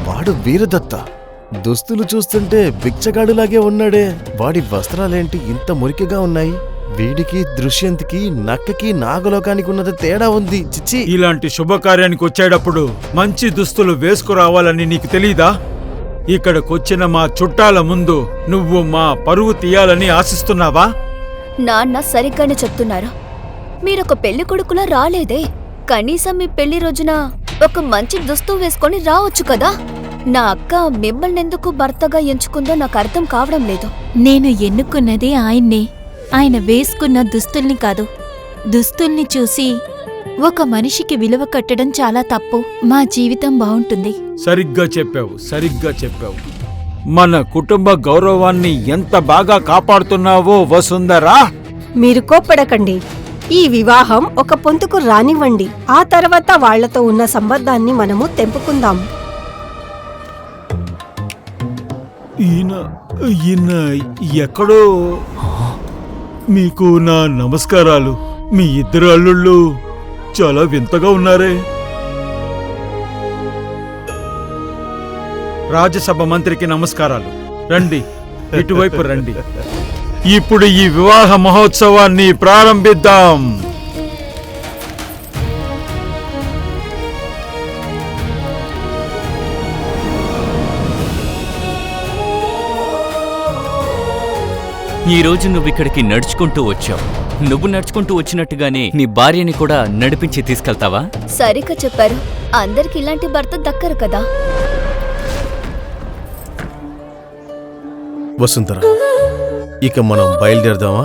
వాడు వీరదత్త. దుస్తులు చూస్తుంటే బిచ్చగాడులాగే ఉన్నాడే. వాడి వస్త్రాలేంటి ఇంత మురికిగా ఉన్నాయి? వీడికి, దృశ్యంతికి, నక్కకి, నాగలోకానికి ఉన్నది తేడా ఉంది. చిచ్చి. ఇలాంటి శుభకార్యానికి వచ్చేటప్పుడు మంచి దుస్తులు వేసుకురావాలని నీకు తెలీదా? ఇక్కడికొచ్చిన మా చుట్టాల ముందు నువ్వు మా పరువు తీయాలని ఆశిస్తున్నావా? నాన్న సరిగ్గానే చెప్తున్నారు. మీరొక పెళ్లి కొడుకులా రాలేదే. కనీసం మీ పెళ్లి రోజున ఒక మంచి దుస్తు వేసుకొని రావచ్చు కదా. నా అక్క మిమ్మల్నెందుకు భర్తగా ఎంచుకుందో నాకు అర్థం కావడం లేదు. నేను ఎన్నుకున్నది ఆయన్నే, ఆయన వేసుకున్న దుస్తుల్ని కాదు. దుస్తుల్ని చూసి ఒక మనిషికి విలువ కట్టడం చాలా తప్పు. మా జీవితం బావుంటుంది. సరిగ్గా చెప్పావు. మన కుటుంబ గౌరవాన్ని ఎంత బాగా కాపాడుతున్నావో వసుంధరా. మీరు కోప్పడకండి. ఈ వివాహం ఒక పొంతుకు రానివ్వండి. ఆ తర్వాత వాళ్లతో ఉన్న సంబంధాన్ని మనము తెంపుకుందాం. ఈయన ఎక్కడో. మీకు నా నమస్కారాలు. మీ ఇద్దరు అల్లుళ్ళు చాలా వింతగా ఉన్నారే. రాజ్యసభ మంత్రికి నమస్కారాలు. రండి, ఇటువైపు రండి. ఇప్పుడు ఈ వివాహ మహోత్సవాన్ని ప్రారంభిద్దాం. ఈ రోజు నువ్విక్కడికి నడుచుకుంటూ వచ్చావు. నువ్వు నడుచుకుంటూ వచ్చినట్టుగానే నీ భార్యని కూడా నడిపించి తీసుకెళ్తావా? సరిగ్గా చెప్పారు. అందరికి ఇలాంటి భర్త దక్కరు కదా. వసుంధరా, ఇక మనం బయలుదేరదామా?